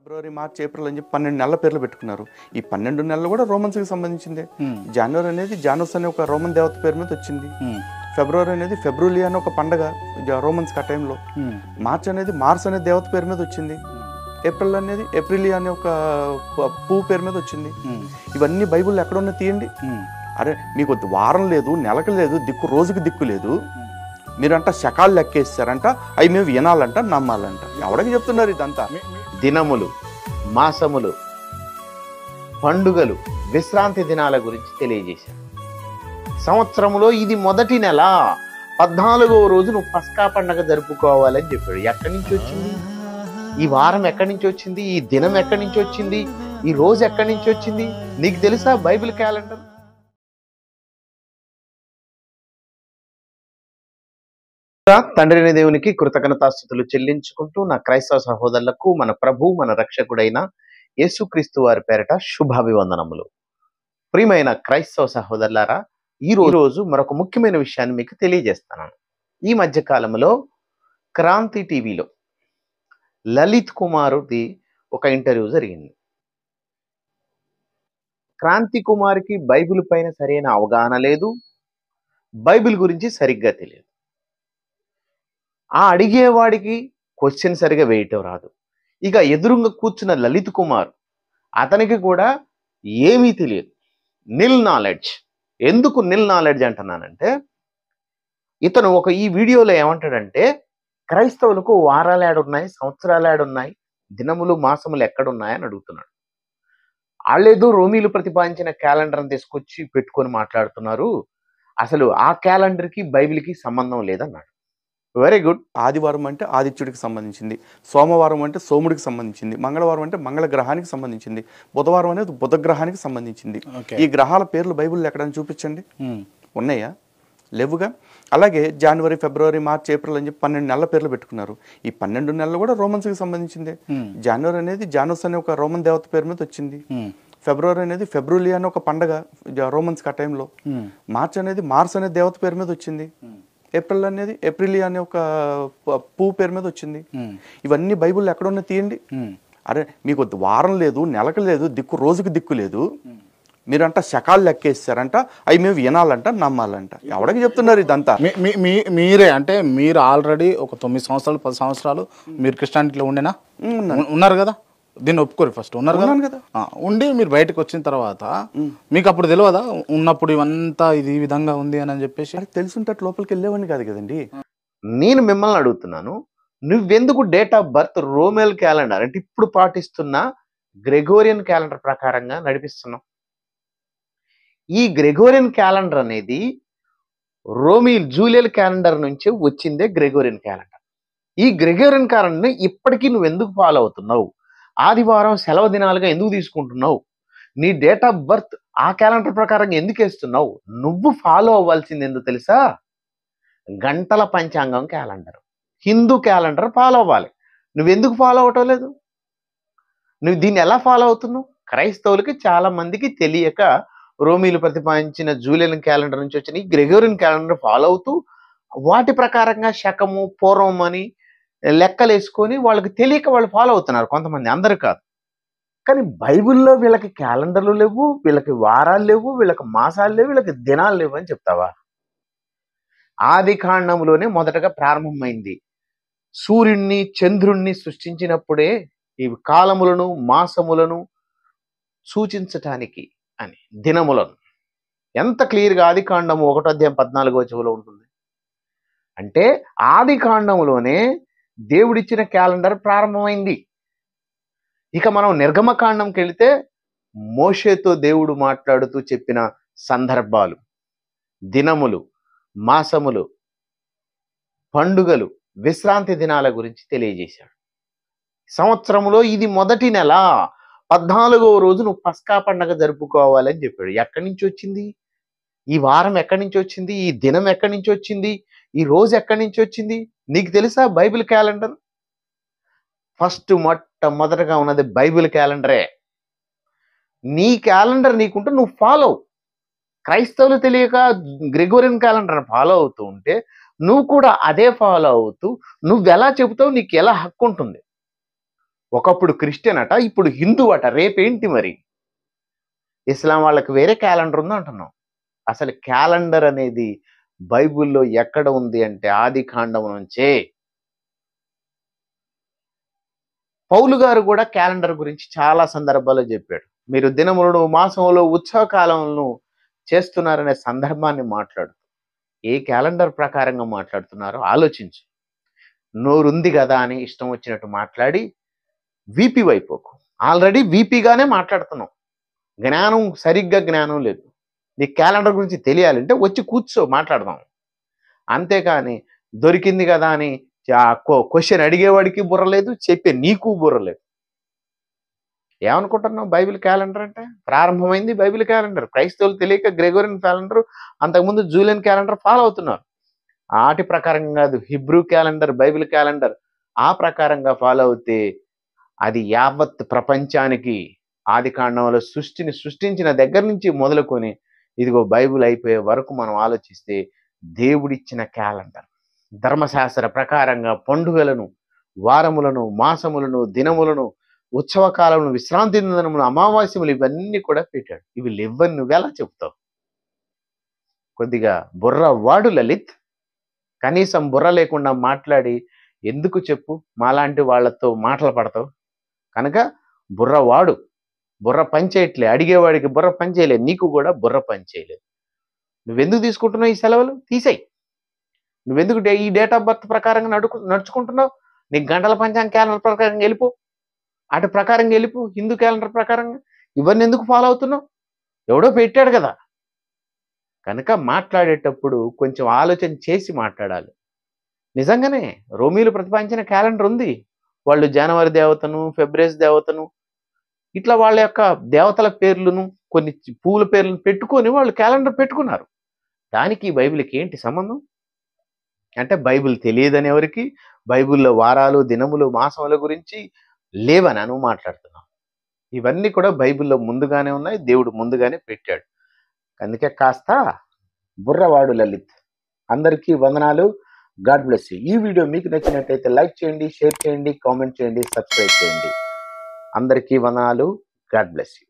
ఫిబ్రవరి, March, April అని చెప్పి 12 నెలల పేర్లు పెట్టుకున్నారు. ఈ 12 నెలలు కూడా రోమన్స్కి సంబంధించిందే. జనవరి అనేది జానోస్ అనే ఒక రోమన్ దేవత పేరు మీద వచ్చింది. ఫిబ్రవరి అనేది ఫెబ్రులియా అనే ఒక పండగ రోమన్స్కి ఆ టైంలో. మార్చ్ అనేది మార్స్ అనే దేవత పేరు మీద వచ్చింది. ఏప్రిల్ అనేది ఏప్రిలియా అనే ఒక పువ్వు పేరు మీద వచ్చింది. ఇవన్నీ బైబిల్లో ఎక్కడున్నా తీయండి. అరే మీకు వారం లేదు, నెలకు లేదు, దిక్కు రోజుకి దిక్కు లేదు. మీరంట శకాలు లెక్కేస్తారంట, అవి మేము వినాలంట, నమ్మాలంట. ఎవరికి చెప్తున్నారు ఇదంతా? దినములు, మాసములు, పండుగలు, విశ్రాంతి దినాల గురించి తెలియజేశారు. సంవత్సరంలో ఇది మొదటి నెల, 14వ రోజు నువ్వు పస్కా పండగ జరుపుకోవాలని చెప్పాడు. ఎక్కడి నుంచి వచ్చింది ఈ వారం? ఎక్కడి నుంచి వచ్చింది ఈ దినం? ఎక్కడి నుంచి వచ్చింది ఈ రోజు? ఎక్కడి నుంచి వచ్చింది? నీకు తెలుసా బైబిల్ క్యాలెండర్? తండ్రిని దేవునికి కృతజ్ఞతాస్తుతులు చెల్లించుకుంటూ నా క్రైస్తవ సహోదరులకు మన ప్రభు మన రక్షకుడైన యేసుక్రీస్తు వారి పేరట శుభాభివందనములు. ప్రియమైన క్రైస్తవ సహోదరులారా, ఈ రోజు మరొక ముఖ్యమైన విషయాన్ని మీకు తెలియజేస్తాను. ఈ మధ్య కాలంలో క్రాంతి టీవీలో లలిత్ కుమార్ది ఒక ఇంటర్వ్యూ జరిగింది. క్రాంతి కుమార్కి బైబిల్ పైన సరైన అవగాహన లేదు, బైబిల్ గురించి సరిగ్గా తెలియదు. ఆ అడిగేవాడికి క్వశ్చన్ సరిగా వేయటం రాదు. ఇక ఎదురుగా కూర్చున్న లలిత్ కుమార్, అతనికి కూడా ఏమీ తెలియదు, నిల్ నాలెడ్జ్. ఎందుకు నిల్ నాలెడ్జ్ అంటున్నానంటే, ఇతను ఈ వీడియోలో ఏమంటాడంటే, క్రైస్తవులకు వారాలు ఏడున్నాయి, సంవత్సరాలు ఏడున్నాయి, దినములు మాసములు ఎక్కడున్నాయని అడుగుతున్నాడు. వాళ్ళేదో రోమీలు ప్రతిపాదించిన క్యాలెండర్ని తీసుకొచ్చి పెట్టుకొని మాట్లాడుతున్నారు. అసలు ఆ క్యాలెండర్కి బైబిల్కి సంబంధం లేదన్నాడు. Very good. ఆదివారం అంటే ఆదిత్యుడికి సంబంధించింది, సోమవారం అంటే సోముడికి సంబంధించింది, మంగళవారం అంటే మంగళ గ్రహానికి సంబంధించింది, బుధవారం అనేది బుధ గ్రహానికి సంబంధించింది. ఈ గ్రహాల పేర్లు బైబిల్లో ఎక్కడైనా చూపించండి. ఉన్నాయా? లేవుగా. అలాగే జనవరి, ఫిబ్రవరి, మార్చ్, ఏప్రిల్ అని చెప్పి 12 నెలల పేర్లు పెట్టుకున్నారు. ఈ 12 నెలలు కూడా రోమన్స్కి సంబంధించిందే. జనవరి అనేది జానోస్ అనే ఒక రోమన్ దేవత పేరు మీద వచ్చింది. ఫిబ్రవరి అనేది ఫెబ్రులియా అనే ఒక పండగ రోమన్స్కి ఆ టైంలో. మార్చ్ అనేది మార్స్ అనే దేవత పేరు మీద వచ్చింది. ఏప్రిల్ అనేది ఏప్రిలియా అనే ఒక పువ్వు పేరు మీద వచ్చింది. ఇవన్నీ బైబిల్లో ఎక్కడున్నా తీయండి. అరే మీకు వారం లేదు, నెలకు లేదు, దిక్కు రోజుకి దిక్కు లేదు. మీరంట శకాలు లెక్కేస్తారంట, అవి మేము వినాలంట, నమ్మాలంట. ఎవరికి చెప్తున్నారు ఇదంతా? మీరే అంటే మీరు ఆల్రెడీ ఒక 9 సంవత్సరాలు 10 సంవత్సరాలు మీరు క్రిస్టియానిటీలో ఉండేనా? ఉన్నారు కదా, దీన్ని ఒప్పుకోరు. ఫస్ట్ ఉన్నారు కదా, ఉండి మీరు బయటకు వచ్చిన తర్వాత మీకు అప్పుడు తెలియదా ఉన్నప్పుడు ఇవంతా ఇది ఈ విధంగా ఉంది అని చెప్పేసి? తెలుసుంటే లోపలికి వెళ్ళేవాడిని కాదు కదండి. నేను మిమ్మల్ని అడుగుతున్నాను, నువ్వెందుకు డేట్ ఆఫ్ బర్త్ రోమేల్ క్యాలెండర్ అంటే ఇప్పుడు పాటిస్తున్న గ్రెగోరియన్ క్యాలెండర్ ప్రకారంగా నడిపిస్తున్నావు? ఈ గ్రెగోరియన్ క్యాలెండర్ అనేది జూలియల్ క్యాలెండర్ నుంచి వచ్చిందే గ్రెగోరియన్ క్యాలెండర్. ఈ గ్రెగోరియన్ క్యాలెండర్ని ఇప్పటికీ నువ్వు ఎందుకు ఫాలో అవుతున్నావు? ఆదివారం సెలవు దినాలుగా ఎందుకు తీసుకుంటున్నావు? నీ డేట్ ఆఫ్ బర్త్ ఆ క్యాలెండర్ ప్రకారంగా ఎందుకు వేస్తున్నావు? నువ్వు ఫాలో అవ్వాల్సింది ఎందుకు తెలుసా? గంటల పంచాంగం క్యాలెండర్, హిందూ క్యాలెండర్ ఫాలో అవ్వాలి. నువ్వెందుకు ఫాలో అవటం లేదు? నువ్వు దీన్ని ఎలా ఫాలో అవుతున్నావు? క్రైస్తవులకి చాలా మందికి తెలియక రోమీలు ప్రతిపాదించిన జూలియన్ క్యాలెండర్ నుంచి వచ్చిన ఈ గ్రెగోరియన్ క్యాలెండర్ ఫాలో అవుతూ వాటి ప్రకారంగా శకము పూర్వం అని లెక్కలు వేసుకొని వాళ్ళకి తెలియక వాళ్ళు ఫాలో అవుతున్నారు కొంతమంది, అందరు కాదు. కానీ బైబిల్లో వీళ్ళకి క్యాలెండర్లు లేవు, వీళ్ళకి వారాలు లేవు, వీళ్ళకి మాసాలు లేవు, వీళ్ళకి దినాలు లేవు అని చెప్తావా? ఆది కాండంలోనే మొదటగా ప్రారంభమైంది. సూర్యుడిని చంద్రుణ్ణి సృష్టించినప్పుడే ఈ కాలములను మాసములను సూచించటానికి అని, దినములను. ఎంత క్లియర్గా ఆది కాండము 1వ అధ్యాయం 14వ వచనంలో ఉంటుంది. అంటే ఆది కాండంలోనే దేవుడిచ్చిన క్యాలెండర్ ప్రారంభమైంది. ఇక మనం నిర్గమకాండంకి వెళితే మోషేతో దేవుడు మాట్లాడుతూ చెప్పిన సందర్భాలు, దినములు, మాసములు, పండుగలు, విశ్రాంతి దినాల గురించి తెలియజేశాడు. సంవత్సరంలో ఇది మొదటి నెల, 14వ రోజు నువ్వు పస్కా పండగ జరుపుకోవాలని చెప్పాడు. ఎక్కడి నుంచి వచ్చింది ఈ వారం? ఎక్కడి నుంచి వచ్చింది ఈ దినం? ఎక్కడి నుంచి వచ్చింది ఈ రోజు? ఎక్కడి నుంచి వచ్చింది? నీకు తెలుసా బైబిల్ క్యాలెండర్? ఫస్ట్ మొట్టమొదటగా ఉన్నది బైబిల్ క్యాలెండరే. నీ క్యాలెండర్ నీకుంటే నువ్వు ఫాలో. క్రైస్తవులు తెలియక గ్రెగోరియన్ క్యాలెండర్ ఫాలో అవుతూ ఉంటే నువ్వు కూడా అదే ఫాలో అవుతూ నువ్వు ఎలా చెబుతావు? నీకు ఎలా హక్కు ఉంటుంది? ఒకప్పుడు క్రిస్టియన్ అట, ఇప్పుడు హిందూ అట, రేపేంటి మరి? ఇస్లాం వాళ్ళకి వేరే క్యాలెండర్ ఉంది అంటున్నాం. అసలు క్యాలెండర్ అనేది బైబిల్లో ఎక్కడ ఉంది అంటే ఆది కాండం నుంచే. పౌలు గారు కూడా క్యాలెండర్ గురించి చాలా సందర్భాల్లో చెప్పాడు. మీరు దినములను, మాసములు, ఉత్సవ కాలములను చేస్తున్నారనే సందర్భాన్ని మాట్లాడు. ఏ క్యాలెండర్ ప్రకారంగా మాట్లాడుతున్నారో ఆలోచించు. నోరుంది కదా అని ఇష్టం వచ్చినట్టు మాట్లాడి వీపీ వైపోకు. ఆల్రెడీ వీపీగానే మాట్లాడుతున్నావు. సరిగ్గా జ్ఞానం లేదు. నీ క్యాలెండర్ గురించి తెలియాలంటే వచ్చి కూర్చో, మాట్లాడదాం. అంతేకాని దొరికింది కదా అని క్వశ్చన్ అడిగేవాడికి బుర్రలేదు, చెప్పే నీకు బుర్రలేదు. ఏమనుకుంటున్నావు? బైబిల్ క్యాలెండర్ అంటే ప్రారంభమైంది బైబిల్ క్యాలెండర్. క్రైస్తవులు తెలియక గ్రెగోరియన్ క్యాలెండర్, అంతకుముందు జూలియన్ క్యాలెండర్ ఫాలో అవుతున్నారు. ఆటి ప్రకారంగా కాదు, హిబ్రూ క్యాలెండర్, బైబిల్ క్యాలెండర్ ఆ ప్రకారంగా ఫాలో అవుతే అది యావత్ ప్రపంచానికి ఆది కాండంలో సృష్టిని సృష్టించిన దగ్గర నుంచి మొదలుకొని ఇదిగో బైబిల్ అయిపోయే వరకు మనం ఆలోచిస్తే దేవుడిచ్చిన క్యాలెండర్. ధర్మశాస్త్ర ప్రకారంగా పండుగలను, వారములను, మాసములను, దినములను, ఉత్సవ కాలములను, విశ్రాంతి దినములను, అమావాస్యములు ఇవన్నీ కూడా పెట్టాడు. ఇవి లేవని నువ్వెలా చెప్తావు? కొద్దిగా బుర్ర వాడు లలిత్. కనీసం బుర్ర లేకుండా మాట్లాడి ఎందుకు చెప్పు మాలాంటి వాళ్ళతో మాటలు పడతావు? కనుక బుర్ర వాడు. బుర్ర పనిచేయట్లే, అడిగేవాడికి బుర్ర పనిచేయలేదు, నీకు కూడా బుర్ర పనిచేయలేదు. నువ్వెందుకు తీసుకుంటున్నావు ఈ సెలవులు? తీసేయి. నువ్వెందుకు ఈ డేట్ ఆఫ్ బర్త్ ప్రకారంగా నడుచుకుంటున్నావు? నీకు గంటల పంచాంగ క్యాలెండర్ ప్రకారంగా వెళ్ళిపో, అటు ప్రకారంగా వెళ్ళిపో. హిందూ క్యాలెండర్ ప్రకారంగా ఇవన్నీ ఎందుకు ఫాలో అవుతున్నావు? ఎవడో పెట్టాడు కదా. కనుక మాట్లాడేటప్పుడు కొంచెం ఆలోచన చేసి మాట్లాడాలి. నిజంగానే రోమీలు ప్రతిపాదించిన క్యాలెండర్ ఉంది. వాళ్ళు జనవరి దేవతను, ఫిబ్రవరి దేవతను, ఇట్లా వాళ్ళ యొక్క దేవతల పేర్లను, కొన్ని పూల పేర్లను పెట్టుకొని వాళ్ళు క్యాలెండర్ పెట్టుకున్నారు. దానికి బైబిల్కి ఏంటి సంబంధం? అంటే బైబిల్ తెలియదని ఎవరికి? బైబిల్లో వారాలు, దినములు, మాసముల గురించి లేవని నువ్వు మాట్లాడుతున్నావు. ఇవన్నీ కూడా బైబిల్లో ముందుగానే ఉన్నాయి, దేవుడు ముందుగానే పెట్టాడు. అందుకే కాస్త బుర్రవాడు లలిత్. అందరికీ వందనాలు. God bless you. ఈ వీడియో మీకు నచ్చినట్లయితే లైక్ చేయండి, షేర్ చేయండి, కామెంట్ చేయండి, సబ్స్క్రైబ్ చేయండి. అందరికీ వందనాలు. God bless you.